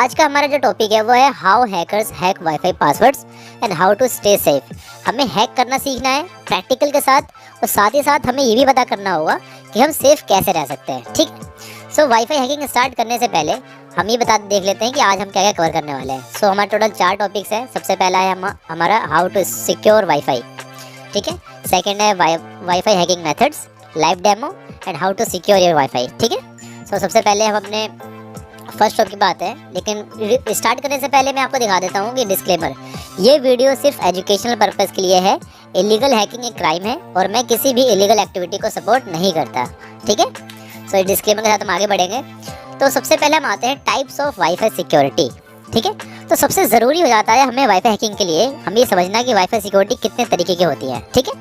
आज का हमारा जो टॉपिक है वो है how hackers hack wifi passwords and how to stay safe. हमें हैक करना सीखना है प्रैक्टिकल के साथ, और साथ ही साथ हमें ये भी पता करना होगा कि हम सेफ कैसे रह सकते हैं। ठीक है, सो वाईफाई हैकिंग स्टार्ट करने से पहले हम ये देख लेते हैं कि आज हम क्या क्या कवर करने वाले हैं। सो हमारा टोटल 4 टॉपिक्स है। सबसे पहला है हमारा हाउ टू सिक्योर वाईफाई। ठीक है, सेकंड है wifi hacking methods, live demo and how to secure your wifi. ठीक है, सो सबसे पहले हम अपने फर्स्ट टॉपिक की बात है, लेकिन स्टार्ट करने से पहले मैं आपको दिखा देता हूँ कि डिस्क्लेमर, ये वीडियो सिर्फ एजुकेशनल पर्पस के लिए है। इलीगल हैकिंग एक क्राइम है और मैं किसी भी इलीगल एक्टिविटी को सपोर्ट नहीं करता। ठीक है, सो इस डिस्क्लेमर के साथ हम आगे बढ़ेंगे। तो सबसे पहले हम आते हैं टाइप्स ऑफ वाईफाई सिक्योरिटी। ठीक है, तो सबसे ज़रूरी हो जाता है हमें वाईफाई हैकिंग के लिए हम ये समझना कि वाईफाई सिक्योरिटी कितने तरीके की होती है। ठीक है,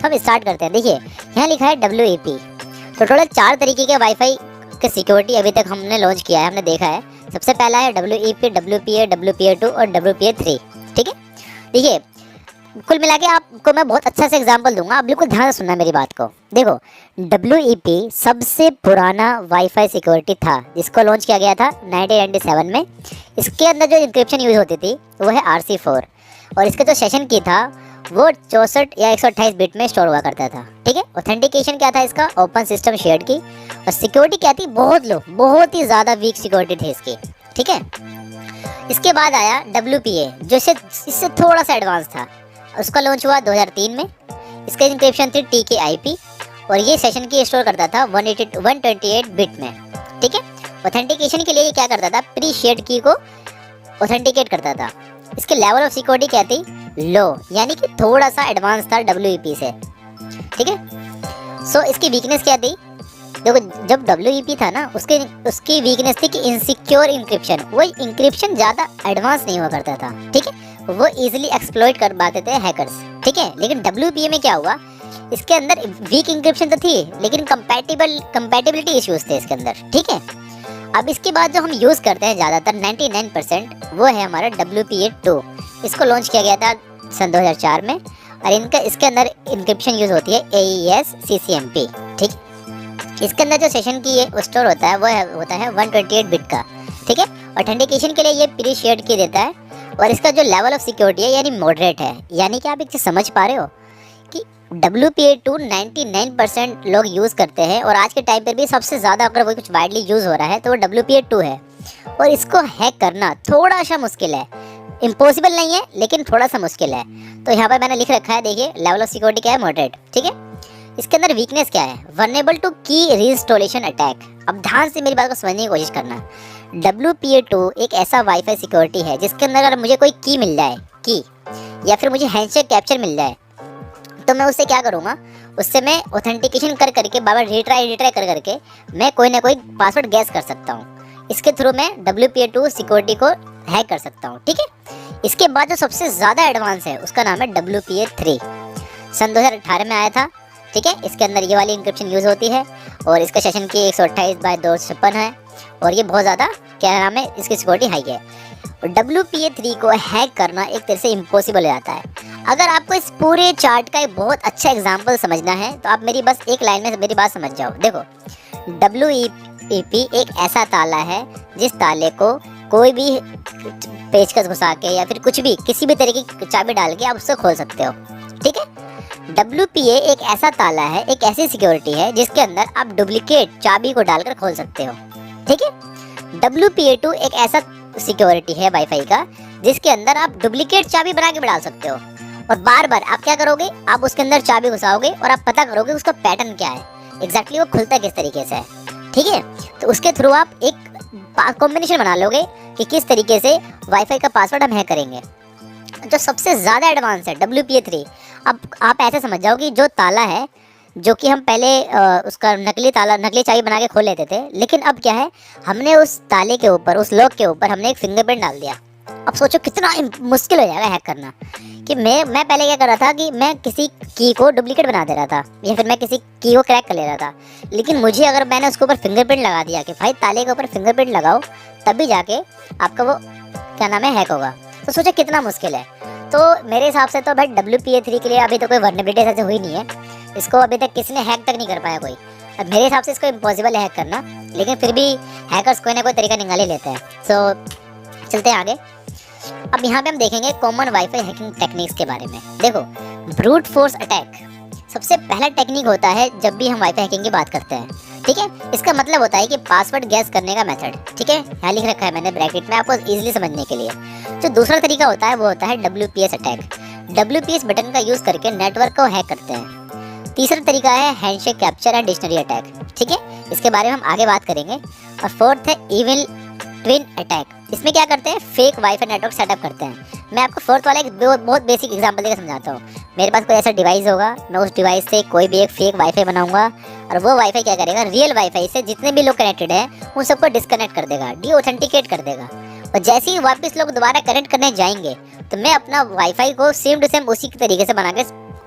तो हम स्टार्ट करते हैं। देखिए यहाँ लिखा है WEP। तो टोटल 4 तरीके के वाईफाई की सिक्योरिटी अभी तक हमने लॉन्च किया है, हमने देखा है। सबसे पहला है WEP, WPA, WPA2 और WPA3। ठीक है, देखिए कुल मिला के आपको मैं बहुत अच्छा से एग्जांपल दूंगा, आप बिल्कुल ध्यान से सुनना मेरी बात को। देखो WEP सबसे पुराना वाईफाई सिक्योरिटी था जिसको लॉन्च किया गया था 1997 में। इसके अंदर जो इंक्रिप्शन यूज होती थी वो है RC4 और इसका जो सेशन की था वो 64 या 128 बिट में स्टोर हुआ करता था। ठीक है, ऑथेंटिकेशन क्या था इसका, ओपन सिस्टम शेयर्ड की, और सिक्योरिटी क्या थी, बहुत लो, बहुत ही ज़्यादा वीक सिक्योरिटी थी इसकी। ठीक है, इसके बाद आया WPA जो इससे थोड़ा सा एडवांस था, उसका लॉन्च हुआ 2003 में। इसका इंक्रिप्शन थी TKIP और ये सेशन की स्टोर करता था 128 बिट में। ठीक है, ऑथेंटिकेशन के लिए ये क्या करता था, प्री शेयर्ड की को ऑथेंटिकेट करता था। इसके लेवल ऑफ सिक्योरिटी क्या थी, लो, यानी कि थोड़ा सा एडवांस था WEP से। ठीक है, सो इसकी वीकनेस क्या थी, देखो जब WEP था ना उसकी वीकनेस थी कि इनसिक्योर इंक्रिप्शन, वो इंक्रिप्शन ज़्यादा एडवांस नहीं हुआ करता था। ठीक है, वो इजीली एक्सप्लॉइट कर पाते थे हैकर्स। ठीक है, लेकिन WPA में क्या हुआ, इसके अंदर वीक इंक्रिप्शन तो थी लेकिन कंपैटिबिलिटी इश्यूज थे इसके अंदर। ठीक है, अब इसके बाद जो हम यूज़ करते हैं ज़्यादातर 99% वो है हमारा WPA2। इसको लॉन्च किया गया था सन 2004 में और इसके अंदर इंक्रिप्शन यूज़ होती है AES CCMP। ठीक, इसके अंदर जो सेशन की ये स्टोर होता है वो होता है 128 बिट का। ठीक है, ऑथेंटिकेशन के लिए ये प्री शेयर्ड की देता है और इसका जो लेवल ऑफ सिक्योरिटी है यानी मॉडरेट है। यानी कि आप एक चीज़ समझ पा रहे हो कि WPA2 99% लोग यूज़ करते हैं और आज के टाइम पर भी सबसे ज़्यादा अगर वो कुछ वाइडली यूज़ हो रहा है तो वो WPA2 है। और इसको हैक करना थोड़ा सा मुश्किल है, इम्पॉसिबल नहीं है लेकिन थोड़ा सा मुश्किल है। तो यहाँ पर मैंने लिख रखा है, देखिए लेवल ऑफ सिक्योरिटी क्या है, मॉडरेट। ठीक है, इसके अंदर वीकनेस क्या है, वल्नरेबल टू की रीइंस्टॉलेशन अटैक। अब ध्यान से मेरी बात को समझने की कोशिश करना। WPA2 एक ऐसा वाईफाई सिक्योरिटी है जिसके अंदर अगर मुझे कोई की मिल जाए, की या फिर मुझे हैंडशेक कैप्चर मिल जाए, तो मैं उससे क्या करूँगा, उससे मैं ऑथेंटिकेशन कर करके बार बार रिट्राई कर करके मैं कोई ना कोई पासवर्ड गैस कर सकता हूँ। इसके थ्रू मैं WPA2 सिक्योरिटी को हैक कर सकता हूँ। ठीक है, इसके बाद जो सबसे ज़्यादा एडवांस है उसका नाम है WPA3, सन 2018 में आया था। ठीक है, इसके अंदर ये वाली इंक्रिप्शन यूज़ होती है और इसका सेशन की 128/256 है और ये बहुत ज़्यादा क्या नाम है, इसकी सिक्योरिटी हाई है। और WPA3 को हैक करना एक तरह से इम्पॉसिबल हो जाता है। अगर आपको इस पूरे चार्ट का एक बहुत अच्छा एग्जाम्पल समझना है तो आप मेरी बस एक लाइन में मेरी बात समझ जाओ। देखो WEP एक ऐसा ताला है जिस ताले को कोई भी पेचकस घुसा के या फिर कुछ भी किसी भी तरीके की चाबी डाल के आप उससे खोल सकते हो। ठीक है, WPA एक ऐसा ताला है, एक ऐसी सिक्योरिटी है जिसके अंदर आप डुप्लीकेट चाबी को डालकर खोल सकते हो। ठीक है, WPA2 एक ऐसा सिक्योरिटी है वाईफाई का जिसके अंदर आप डुप्लीकेट चाबी बना के डाल सकते हो और बार बार आप क्या करोगे, आप उसके अंदर चाबी घुसाओगे और आप पता करोगे उसका पैटर्न क्या है, एग्जैक्टली वो खुलता किस तरीके से है। ठीक है, तो उसके थ्रू आप एक कॉम्बिनेशन बना लोगे कि किस तरीके से वाईफाई का पासवर्ड हम हैक करेंगे। जो सबसे ज़्यादा एडवांस है WPA3। अब आप ऐसे समझ जाओ कि जो ताला है, जो कि हम पहले उसका नकली चाबी बना के खोल लेते थे, लेकिन अब क्या है, हमने उस ताले के ऊपर, उस लॉक के ऊपर हमने एक फिंगरप्रिंट डाल दिया। अब सोचो कितना मुश्किल हो जाएगा हैक करना। कि मैं पहले क्या कर रहा था कि मैं किसी की को डुप्लीकेट बना दे रहा था या फिर मैं किसी की को क्रैक कर ले रहा था, लेकिन मुझे अगर मैंने उसके ऊपर फिंगरप्रिंट लगा दिया कि भाई ताले के ऊपर फिंगरप्रिंट लगाओ तभी जाके आपका वो क्या नाम है हैक होगा, तो सोचो कितना मुश्किल है। तो मेरे हिसाब से तो भाई WPA3 के लिए अभी तो कोई वल्नरेबिलिटी ऐसे हुई नहीं है, इसको अभी तक किसी ने हैक तक नहीं कर पाया कोई। अब मेरे हिसाब से इसको इम्पॉसिबल है हैक करना, लेकिन फिर भी हैकर्स कोई ना कोई तरीका निकाल ही लेते हैं। सो चलते हैं आगे। अब यहाँ पे हम देखेंगे कॉमन वाईफाई हैकिंग टेक्निक्स के बारे में। देखो, ब्रूट फोर्स अटैक सबसे पहला टेक्निक होता है जब भी हम वाईफाई हैकिंग की बात करते हैं, ठीक है। इसका मतलब होता है कि पासवर्ड गैस करने का मेथड, ठीक है, यहाँ लिख रखा है मैंने ब्रैकेट में आपको इजीली समझने के लिए। जो दूसरा तरीका होता है वो होता है WPS अटैक। WPS बटन का यूज करके नेटवर्क को हैक करते हैं। तीसरा तरीका है handshake capture and dictionary attack, ठीक है, इसके बारे में हम आगे बात करेंगे। और फोर्थ है इविल ट्विन अटैक। इसमें क्या करते हैं, फेक वाईफाई नेटवर्क सेटअप करते हैं। मैं आपको फोर्थ वाला एक बहुत बेसिक एग्जांपल देकर समझाता हूँ। मेरे पास कोई ऐसा डिवाइस होगा, मैं उस डिवाइस से कोई भी एक फेक वाईफाई बनाऊंगा और वो वाईफाई क्या करेगा, रियल वाईफाई से जितने भी लोग कनेक्टेड हैं उन सबको डिस्कनेक्ट कर देगा, डीऑथेंटिकेट कर देगा। और जैसे ही वापस लोग दोबारा कनेक्ट करने जाएंगे तो मैं अपना वाईफाई को सेम टू सेम उसी तरीके से बना के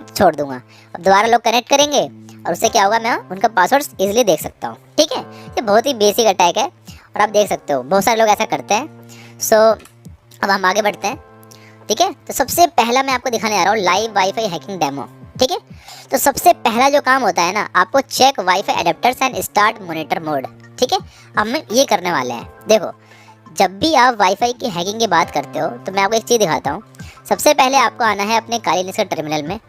छोड़ दूंगा। अब दोबारा लोग कनेक्ट करेंगे और उससे क्या होगा, मैं उनका पासवर्ड इजीली देख सकता हूँ, ठीक है। ये बहुत ही बेसिक अटैक है और आप देख सकते हो बहुत सारे लोग ऐसा करते हैं। सो अब हम आगे बढ़ते हैं, ठीक है। तो सबसे पहला मैं आपको दिखाने आ रहा हूँ लाइव वाईफाई हैकिंग डेमो, ठीक है। तो सबसे पहला जो काम होता है ना, आपको check wifi adapters and start monitor mode, ठीक है। हम ये करने वाले हैं। देखो, जब भी आप वाईफाई की हैकिंग की बात करते हो तो मैं आपको एक चीज़ दिखाता हूँ। सबसे पहले आपको आना है अपने काली लिनक्स के टर्मिनल में।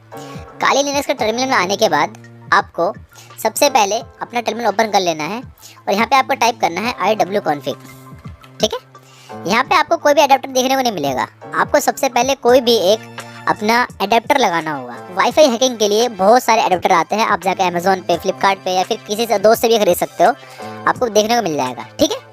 काली लिनक्स के टर्मिनल में आने के बाद आपको सबसे पहले अपना टर्मिनल ओपन कर लेना है और यहाँ पे आपको टाइप करना है iwconfig, ठीक है। यहाँ पे आपको कोई भी अडेप्टर देखने को नहीं मिलेगा। आपको सबसे पहले कोई भी एक अपना अडेप्टर लगाना होगा। वाईफाई हैकिंग के लिए बहुत सारे अडेप्टर आते हैं, आप जाकर अमेजोन पे, फ्लिपकार्ट पे या फिर किसी से दोस्त से भी खरीद सकते हो, आपको देखने को मिल जाएगा, ठीक है।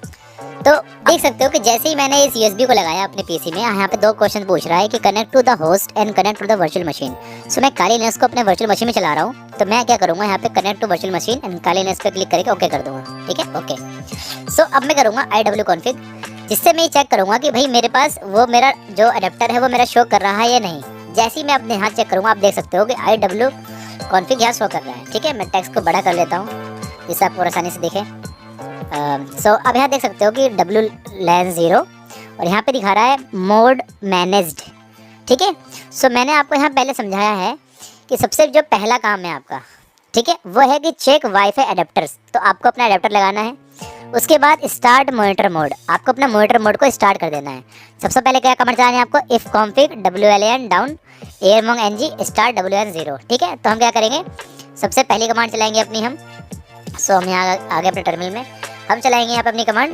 तो देख सकते हो कि जैसे ही मैंने इस USB को लगाया अपने PC में, यहाँ पे दो क्वेश्चन पूछ रहा है कि connect to the host and connect to the virtual machine. So मैं काली लिनक्स को अपने वर्चुअल मशीन में चला रहा हूँ, तो मैं क्या करूँगा, यहाँ पे connect to virtual machine and Kali Linux पे क्लिक करके ओके कर दूंगा, ठीक है, ओके। सो अब मैं करूँगा iwconfig, जिससे मैं चेक करूँगा कि भाई मेरे पास वो मेरा जो अडेप्टर है वो मेरा शो कर रहा है या नहीं। जैसे ही मैं अपने हाथ चेक करूँगा, आप देख सकते हो कि iwconfig यहाँ शो कर रहा है, ठीक है। मैं टेक्स्ट को बड़ा कर लेता हूँ जिससे आप और आसानी से देखें। सो अब यहाँ देख सकते हो कि WLAN 0 और यहाँ पे दिखा रहा है मोड मैनेज्ड, ठीक है। सो मैंने आपको यहाँ पहले समझाया है कि सबसे जो पहला काम है आपका, ठीक है, वो है कि चेक वाईफाई अडेप्टर्स। तो आपको अपना अडेप्टर लगाना है। उसके बाद स्टार्ट मॉनिटर मोड, आपको अपना मॉनिटर मोड को स्टार्ट कर देना है। सबसे पहले क्या कमांड चलानी है आपको, if config WLAN down airmong ng start WLAN 0, ठीक है। तो हम क्या करेंगे, सबसे पहली कमांड चलाएंगे अपनी हम। सो हम यहाँ आगे अपने टर्मिनल में हम चलाएंगे यहाँ पे अपनी कमांड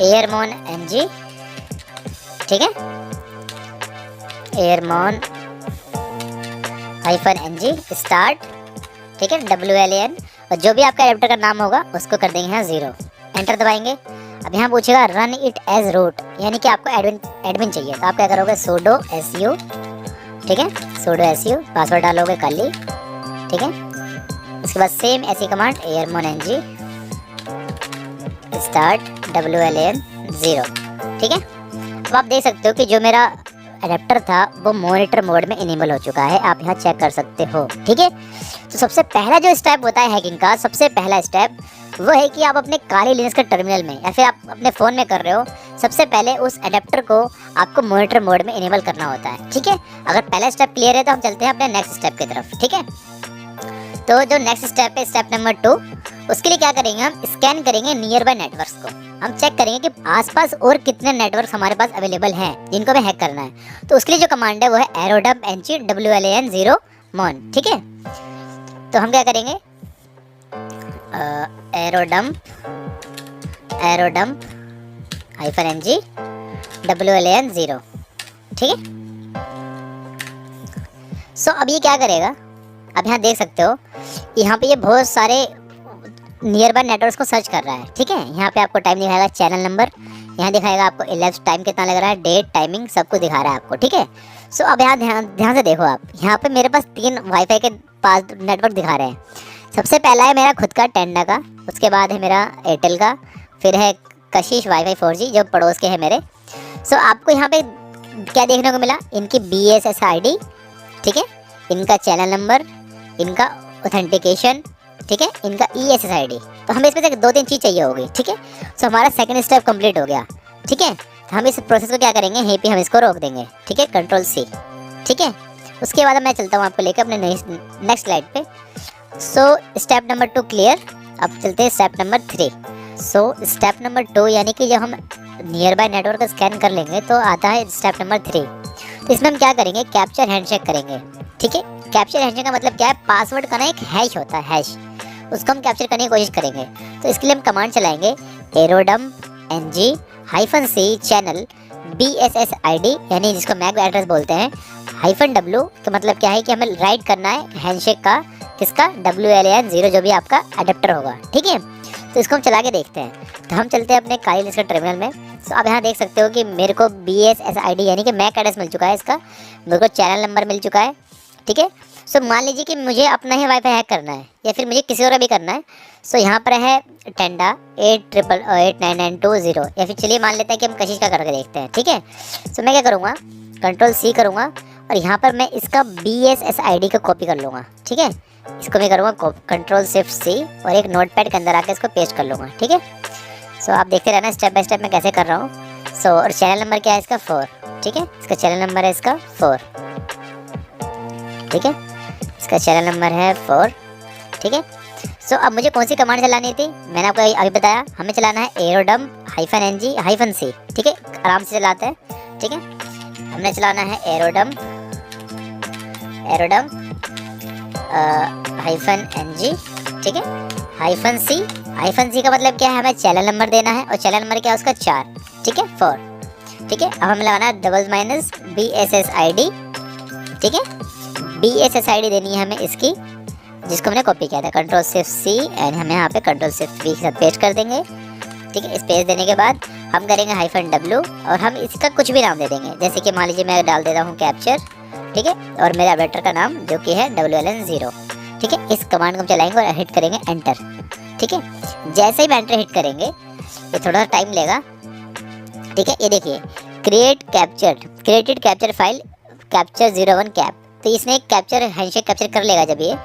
airmon ng, ठीक है, airmon -ng स्टार्ट, ठीक है, WLAN और जो भी आपका एडेप्टर का नाम होगा उसको कर देंगे यहाँ 0, एंटर दबाएंगे। अब यहाँ पूछेगा रन इट एज रूट, यानी कि आपको एडमिन चाहिए। तो आप क्या करोगे, sudo su, ठीक है, sudo su, पासवर्ड डालोगे काली, ठीक है। उसके बाद सेम ऐसी command airmon ng start WLAN 0, ठीक है। अब आप देख सकते हो कि जो मेरा अडेप्टर था वो मॉनिटर मोड में इनेबल हो चुका है, आप यहाँ चेक कर सकते हो, ठीक है। तो सबसे पहला जो स्टेप होता है हैकिंग का, सबसे पहला स्टेप वो है कि आप अपने काली लिनक्स के टर्मिनल में या फिर आप अपने फ़ोन में कर रहे हो, सबसे पहले उस अडेप्टर को आपको मॉनिटर मोड में इनेबल करना होता है, ठीक है। अगर पहला स्टेप क्लियर है तो हम चलते हैं अपने नेक्स्ट स्टेप की तरफ, ठीक है। तो जो नेक्स्ट स्टेप है, स्टेप नंबर 2, उसके लिए क्या करेंगे, हम स्कैन करेंगे नियर बाय नेटवर्क्स को। हम चेक करेंगे कि आसपास और कितने नेटवर्क्स हमारे पास अवेलेबल हैं जिनको हमें हैक करना है। तो उसके लिए जो कमांड है वो है aerodump ng WLAN 0 mon, ठीक है। तो हम क्या करेंगे, aerodump -ng WLAN 0, ठीक है। सो अब ये क्या करेगा, अब यहाँ देख सकते हो यहाँ पे ये बहुत सारे नियर बाय नेटवर्क्स को सर्च कर रहा है, ठीक है। यहाँ पे आपको टाइम दिखाएगा, चैनल नंबर यहाँ दिखाएगा, आपको elapsed टाइम कितना लग रहा है, डेट, टाइमिंग सब कुछ दिखा रहा है आपको, ठीक है। सो अब यहाँ ध्यान से देखो आप, यहाँ पे मेरे पास 3 वाईफाई के पास नेटवर्क दिखा रहे हैं। सबसे पहला है मेरा खुद का टेंडा का, उसके बाद है मेरा एयरटेल का, फिर है कशिश वाईफाई 4G जो पड़ोस के है मेरे। सो आपको यहाँ पे क्या देखने को मिला, इनकी BSS ID, ठीक है, इनका चैनल नंबर, इनका ऑथेंटिकेशन, ठीक है, इनका ESS ID। तो हमें इसमें से 2-3 चीज़ चाहिए होगी, ठीक है। सो हमारा सेकंड स्टेप कंप्लीट हो गया, ठीक है। तो हम इस प्रोसेस को क्या करेंगे, यहीं पे हम इसको रोक देंगे, ठीक है, Ctrl+C, ठीक है। उसके बाद मैं चलता हूँ आपको लेकर अपने नेक्स्ट स्लाइड पे। So step number 2 clear. अब चलते हैं step number 3। So step number 2 यानी कि जब हम नियर बाय नेटवर्क स्कैन कर लेंगे तो आता है स्टेप नंबर 3। तो इसमें हम क्या करेंगे, कैप्चर हैंडशेक करेंगे। ठीक है, कैप्चर हैंडशेक का मतलब क्या है, पासवर्ड का ना एक हैश होता है, हैश, उसको हम कैप्चर करने की कोशिश करेंगे। तो इसके लिए हम कमांड चलाएंगे एरोडम्प ng-c चैनल BSSID, यानी जिसको मैक एड्रेस बोलते हैं, -w का मतलब क्या है कि हमें राइट करना है हैंडशेक का, किसका, WLAN 0 जो भी आपका अडेप्टर होगा। ठीक है, तो इसको हम चला के देखते हैं। तो हम चलते हैं अपने काली लिनक्स के टर्मिनल में। तो आप यहाँ देख सकते हो कि मेरे को BSSID यानी कि मैक एड्रेस मिल चुका है, इसका मेरे को चैनल नंबर मिल चुका है। ठीक है, सो मान लीजिए कि मुझे अपना ही वाईफाई हैक करना है या फिर मुझे किसी और का भी करना है। सो यहाँ पर है टेंडा 8889920, या फिर चलिए मान लेते हैं कि हम कशिश का करके देखते हैं। ठीक है, सो मैं क्या करूँगा, Ctrl+C करूँगा और यहाँ पर मैं इसका BSSID को कॉपी कर लूँगा। ठीक है, इसको मैं करूँगा Ctrl+Shift+C और एक नोटपैड के अंदर आकर इसको पेस्ट कर लूँगा। ठीक है, सो आप देखते रहना स्टेप बाय स्टेप मैं कैसे कर रहा हूँ। सो और चैनल नंबर क्या है इसका, 4। ठीक है, इसका चैनल नंबर है इसका 4। ठीक है, इसका चैनल नंबर है 4। ठीक है, सो अब मुझे कौन सी कमांड चलानी थी, मैंने आपको अभी बताया, हमें चलाना है एरोडम्प-ng-c। ठीक है, आराम से चलाते हैं। ठीक है, हमने चलाना है एरोडम्प -ng। ठीक है, -c का मतलब क्या है, हमें चैनल नंबर देना है और चैनल नंबर क्या है उसका 4। ठीक है, 4। ठीक है, अब हमें लगाना है _BSSID। ठीक है, BSSID देनी है हमें इसकी, जिसको हमने कॉपी किया था, Ctrl+Shift+C एंड हम यहाँ पे Ctrl+Shift+V के साथ पेस्ट कर देंगे। ठीक है, स्पेस देने के बाद हम करेंगे -w और हम इसका कुछ भी नाम दे देंगे, जैसे कि मान लीजिए मैं डाल देता हूँ कैप्चर। ठीक है, और मेरे एडिटर का नाम जो कि है WLAN 0। ठीक है, इस कमांड को हम चलाएंगे और हिट करेंगे एंटर। ठीक है, जैसे ही हम एंटर हिट करेंगे ये थोड़ा टाइम लेगा। ठीक है, ये देखिए created capture file capture 01 cap, तो इसने एक कैप्चर हैंडशेक कैप्चर कर लेगा। जब ये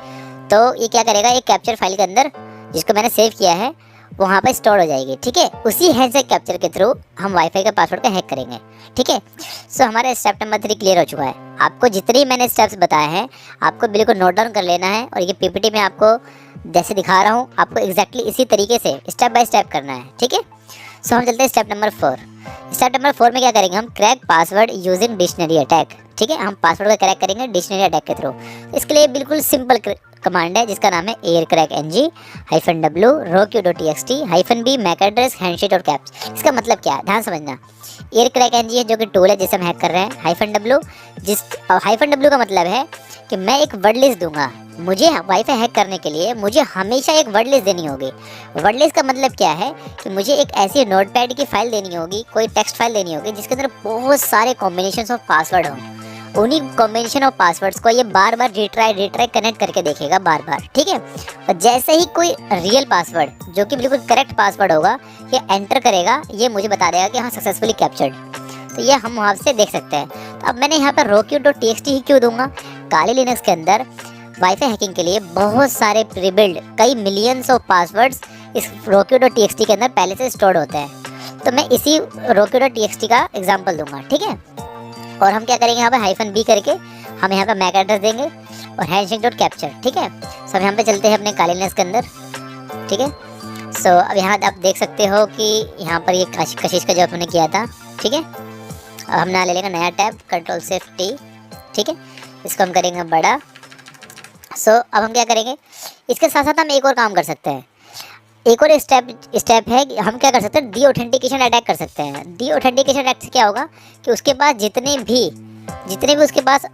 तो ये क्या करेगा, एक कैप्चर फाइल के अंदर जिसको मैंने सेव किया है वहाँ पर स्टोर हो जाएगी। ठीक है, उसी हैंडशेक कैप्चर के थ्रू हम वाईफाई का पासवर्ड को हैक करेंगे। ठीक है, सो हमारा स्टेप नंबर 3 क्लियर हो चुका है। आपको जितनी मैंने स्टेप्स बताए हैं आपको बिल्कुल नोट डाउन कर लेना है और ये PPT में आपको जैसे दिखा रहा हूँ आपको एग्जैक्टली इसी तरीके से स्टेप बाय स्टेप करना है। ठीक है, सो हम चलते हैं स्टेप नंबर 4। स्टेप नंबर 4 में क्या करेंगे, हम crack password using dictionary attack. ठीक है, हम पासवर्ड को क्रैक करेंगे डिक्शनरी अटैक के थ्रू। इसके लिए बिल्कुल सिंपल कमांड है जिसका नाम है aircrackng -w roq.txt -b MAC address handshake और कैप्स। इसका मतलब क्या है, ध्यान समझना। aircrackng है जो कि टूल है जिसे हम हैक कर रहे हैं, -w का मतलब है कि मैं एक वर्ड लिस्ट दूंगा। मुझे वाईफाई हैक करने के लिए मुझे हमेशा एक वर्ड लिस्ट देनी होगी। वर्ड लिस्ट का मतलब क्या है कि मुझे एक ऐसी नोटपैड की फाइल देनी होगी, कोई टेक्स्ट फाइल देनी होगी जिसके अंदर बहुत सारे कॉम्बिनेशन ऑफ पासवर्ड हों। उन्हीं कॉम्बिनेशन ऑफ पासवर्ड्स को ये बार बार रिट्राई कनेक्ट करके देखेगा बार बार। ठीक है, और जैसे ही कोई रियल पासवर्ड जो कि बिल्कुल करेक्ट पासवर्ड होगा ये एंटर करेगा, ये मुझे बता देगा कि हाँ सक्सेसफुली कैप्चर्ड। तो ये हम वहाँ से देख सकते हैं। तो अब मैंने यहाँ पर roq.txt ही क्यों दूंगा, काली लिनक्स के अंदर वाईफाई हैकिंग के लिए बहुत सारे प्रीबिल्ड कई मिलियंस ऑफ पासवर्ड्स इस roq.txt के अंदर पहले से स्टोर्ड होते हैं। तो मैं इसी roq.txt का एग्जांपल दूंगा। ठीक है, और हम क्या करेंगे, यहाँ पे -b करके हम यहाँ पे मैक एड्रेस देंगे और हैंडशेक.कैप्चर। ठीक है, सो हम यहाँ पे चलते हैं अपने काली लिनक्स के अंदर। ठीक है, सो अब यहाँ आप देख सकते हो कि यहाँ पर ये कशिश का जॉब हमने किया था। ठीक है, अब हम ले लेंगे नया टैब Ctrl+Shift+T। ठीक है, इसको हम करेंगे बड़ा। सो अब हम क्या करेंगे, इसके साथ साथ हम एक और काम कर सकते हैं। एक और स्टेप है कि हम क्या कर सकते हैं, डी ऑथेंटिकेशन अटैक कर सकते हैं। डी ऑथेंटिकेशन अटैक से क्या होगा कि उसके पास जितने भी उसके पास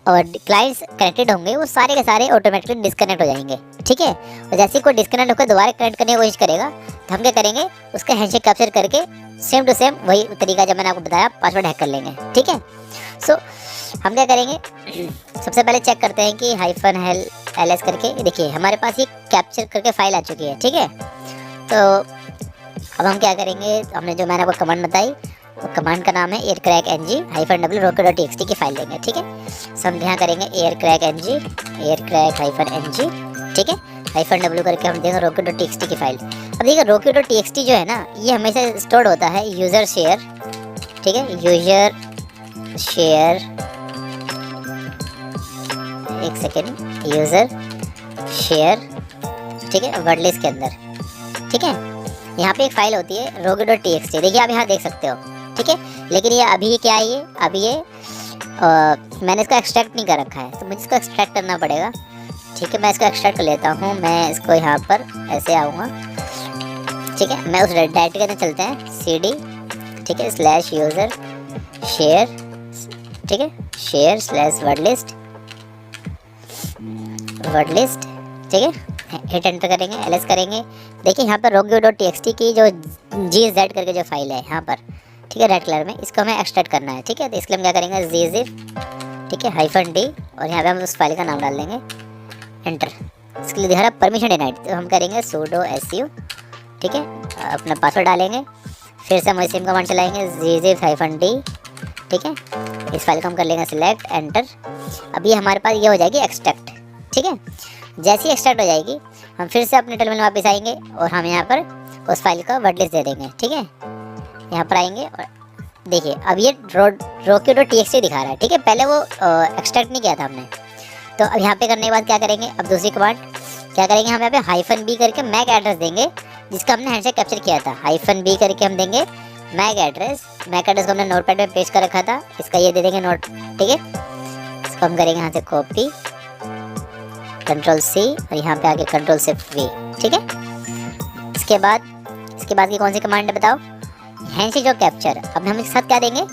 क्लाइंट्स कनेक्टेड होंगे वो सारे के सारे ऑटोमेटिकली डिस्कनेक्ट हो जाएंगे। ठीक है, और जैसे ही कोई डिस्कनेक्ट होकर दोबारा कनेक्ट करने की कोशिश करेगा तो हम क्या करेंगे, उसका हैंडशेक कैप्चर करके सेम टू सेम वही तरीका जब मैंने आपको बताया पासवर्ड हैक कर लेंगे। ठीक है, सो हम क्या करेंगे, सबसे पहले चेक करते हैं कि -ls करके देखिए हमारे पास ये कैप्चर करके फाइल आ चुकी है। ठीक है, तो अब हम क्या करेंगे, हमने जो मैंने आपको कमांड बताई वो कमांड का नाम है aircrackng -w roq.txt की फाइल देंगे। ठीक है, सो हम यहाँ करेंगे aircrackng -ng। ठीक है, -w करके हम देंगे roq.txt की फाइल। अब देखिए roq.txt जो है ना ये हमेशा स्टोर होता है यूज़र शेयर। ठीक है, यूज़र शेयर, एक सेकेंड, यूज़र शेयर। ठीक है, वर्ड लिस्ट के अंदर। ठीक है, यहाँ पे एक फाइल होती है rogu.txt, देखिए आप यहाँ देख सकते हो, ठीक है। लेकिन ये अभी क्या है, ये अभी ये मैंने इसको एक्सट्रैक्ट नहीं कर रखा है, तो मुझे इसको एक्सट्रैक्ट करना पड़ेगा, ठीक है। मैं इसको एक्सट्रैक्ट कर लेता हूँ, मैं इसको यहाँ पर ऐसे आऊँगा, ठीक है। मैं उस डायरेक्टरी के अंदर चलते हैं, cd, ठीक है, /user share, ठीक है, share/wordlist, ठीक है। हिट एंटर करेंगे, ls करेंगे। देखिए यहाँ पर rogu.txt की जो gz करके जो फाइल है यहाँ पर, ठीक है, रेड कलर में, इसको हमें एक्सट्रैक्ट करना है, ठीक है। तो इसके लिए हम क्या करेंगे, gzip, ठीक है, -d, और यहाँ पे हम उस फाइल का नाम डाल देंगे, एंटर। इसके लिए दिखा रहा परमिशन डिनाइड, तो हम करेंगे sudo su, ठीक है, अपना पासवर्ड डालेंगे, फिर से हम सेम कमांड चलाएंगे, gzip -d, ठीक है। इस फाइल को हम कर लेंगे सिलेक्ट, एंटर। अभी हमारे पास ये हो जाएगी एक्सट्रैक्ट, ठीक है। जैसे ही एक्सट्रैक्ट हो जाएगी, हम फिर से अपने टर्मिनल वापस आएंगे और हम यहाँ पर उस फाइल का वर्डलिस्ट दे देंगे, ठीक है। यहाँ पर आएंगे और देखिए अब ये rogu.txt दिखा रहा है, ठीक है। पहले वो एक्सट्रैक्ट नहीं किया था हमने, तो अब यहाँ पे करने के बाद क्या करेंगे, अब दूसरी कमांड क्या करेंगे, हम यहाँ पे -b करके मैक एड्रेस देंगे, जिसका हमने हैंडसेक कैप्चर किया था। -b करके हम देंगे मैक एड्रेस को हमने नोटपैड में पेस्ट कर रखा था, इसका ये दे देंगे नोट, ठीक है। इसको हम करेंगे यहाँ से कॉपी, Ctrl+C, और यहाँ पे आके Ctrl+V, ठीक है। इसके बाद की कौन सी कमांड है बताओ, हैंडसेक जो कैप्चर। अब हम इसके साथ क्या देंगे,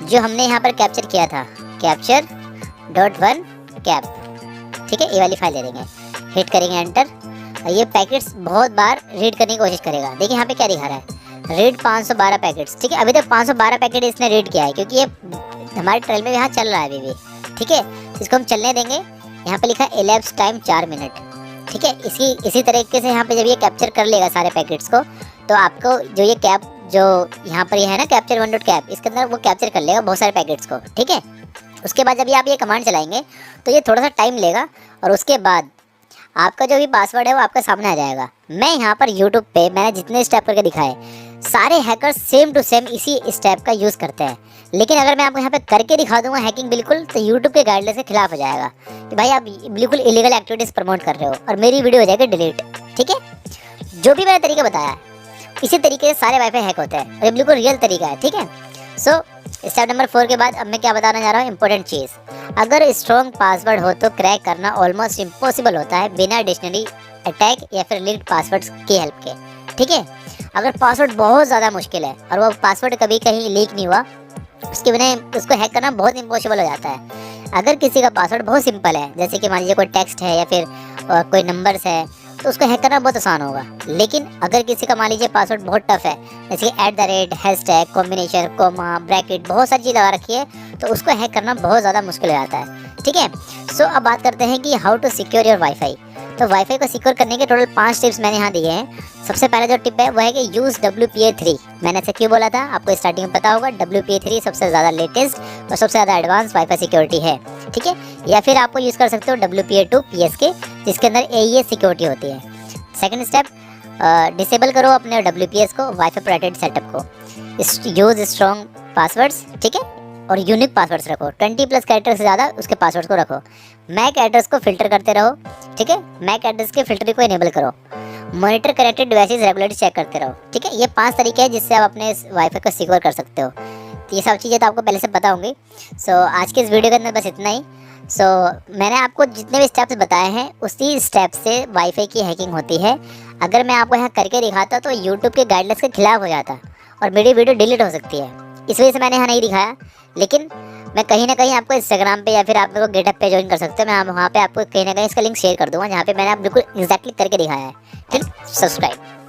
जो हमने यहाँ पर कैप्चर किया था, capture.1 cap, ठीक है, ये वाली फाइल दे देंगे, हिट करेंगे एंटर। और ये पैकेट्स बहुत बार रीड करने की कोशिश करेगा। देखिए यहाँ पे क्या दिखा रहा है, रीड 512 पैकेट्स, ठीक है। अभी तक 512 पैकेट इसने रीड किया है, क्योंकि ये हमारे ट्रायल में यहाँ चल रहा है अभी भी, ठीक है। इसको हम चलने देंगे। यहाँ पे लिखा है elapsed टाइम 4 मिनट, ठीक है। इसी तरीके से यहाँ पे जब ये कैप्चर कर लेगा सारे पैकेट्स को, तो आपको जो ये कैप जो यहाँ पर ये है ना capture1.cap, इसके अंदर वो कैप्चर कर लेगा बहुत सारे पैकेट्स को, ठीक है। उसके बाद जब आप ये कमांड चलाएंगे तो ये थोड़ा सा टाइम लेगा, और उसके बाद आपका जो भी पासवर्ड है वो आपका सामने आ जाएगा। मैं यहाँ पर यूट्यूब पे मैंने जितने स्टेप करके दिखाए, सारे हैकर्स सेम टू सेम इसी स्टेप का यूज़ करते हैं। लेकिन अगर मैं आपको यहाँ पे करके दिखा दूंगा हैकिंग बिल्कुल, तो यूट्यूब के गाइडलाइंस के खिलाफ हो जाएगा कि भाई आप बिल्कुल इलीगल एक्टिविटीज़ प्रमोट कर रहे हो, और मेरी वीडियो हो जाएगी डिलीट, ठीक है। जो भी मैंने तरीका बताया है, इसी तरीके से सारे वाईफाई हैक होते हैं, और ये बिल्कुल रियल तरीका है, ठीक है। सो स्टेप नंबर 4 के बाद अब मैं क्या बताना जा रहा हूँ, इंपॉर्टेंट चीज़, अगर स्ट्रॉन्ग पासवर्ड हो तो क्रैक करना ऑलमोस्ट इम्पॉसिबल होता है बिना डिक्शनरी अटैक या फिर लीक्ड पासवर्ड्स की हेल्प के, ठीक है। अगर पासवर्ड बहुत ज़्यादा मुश्किल है और वो पासवर्ड कभी कहीं लीक नहीं हुआ, उसके बिना उसको हैक करना बहुत इम्पॉसिबल हो जाता है। अगर किसी का पासवर्ड बहुत सिंपल है, जैसे कि मान लीजिए कोई टेक्स्ट है या फिर कोई नंबर्स है, तो उसको हैक करना बहुत आसान होगा। लेकिन अगर किसी का मान लीजिए पासवर्ड बहुत टफ है, जैसे @ हैशटैग, कॉम्बिनेशन, कोमा, ब्रैकेट, बहुत सारी चीज़ लगा रखी है, तो उसको हैक करना बहुत ज़्यादा मुश्किल हो जाता है, ठीक है। सो अब बात करते हैं कि how to secure your wifi. तो वाईफाई को सिक्योर करने के टोटल 5 टिप्स मैंने यहाँ दिए हैं। सबसे पहला जो टिप है वो है कि यूज़ WPA3। मैंने ऐसे क्यों बोला था, आपको स्टार्टिंग में पता होगा, WPA3 सबसे ज़्यादा लेटेस्ट और सबसे ज़्यादा एडवांस वाईफाई सिक्योरिटी है, ठीक है। या फिर आपको यूज़ कर सकते हो WPA2 PSK, जिसके अंदर AES सिक्योरिटी होती है। सेकंड स्टेप, डिसेबल करो अपने WPS को, वाईफाई प्रोटेक्टेड सेटअप को। यूज़ स्ट्रॉन्ग पासवर्ड्स, ठीक है, और यूनिक पासवर्ड्स रखो, 20+ कैरेक्टर से ज़्यादा उसके पासवर्ड्स को रखो। मैक एड्रेस को फिल्टर करते रहो, ठीक है, मैक एड्रेस के फिल्टर को इनेबल करो। Monitor connected devices regularly check करते रहो, ठीक है। ये 5 तरीके हैं जिससे आप अपने वाईफाई को सिक्योर कर सकते हो। तो ये सब चीज़ें तो आपको पहले से पता होंगी। सो आज के इस वीडियो के अंदर बस इतना ही। सो मैंने आपको जितने भी स्टेप्स बताए हैं, उसी स्टेप से वाईफाई की हैकिंग होती है। अगर मैं आपको यहाँ करके दिखाता तो यूट्यूब के गाइडलाइंस के खिलाफ हो जाता और मेरी वीडियो डिलीट हो सकती है। इस वजह से मैंने यहाँ नहीं दिखाया, लेकिन मैं कहीं ना कहीं आपको इंस्टाग्राम पे या फिर आप मेरे को गेटअप पे ज्वाइन कर सकते हो। मैं वहाँ पे आपको कहीं ना कहीं इसका लिंक शेयर कर दूँगा, जहाँ पे मैंने आप बिल्कुल एग्जैक्टली करके दिखाया है। ठीक, सब्सक्राइब।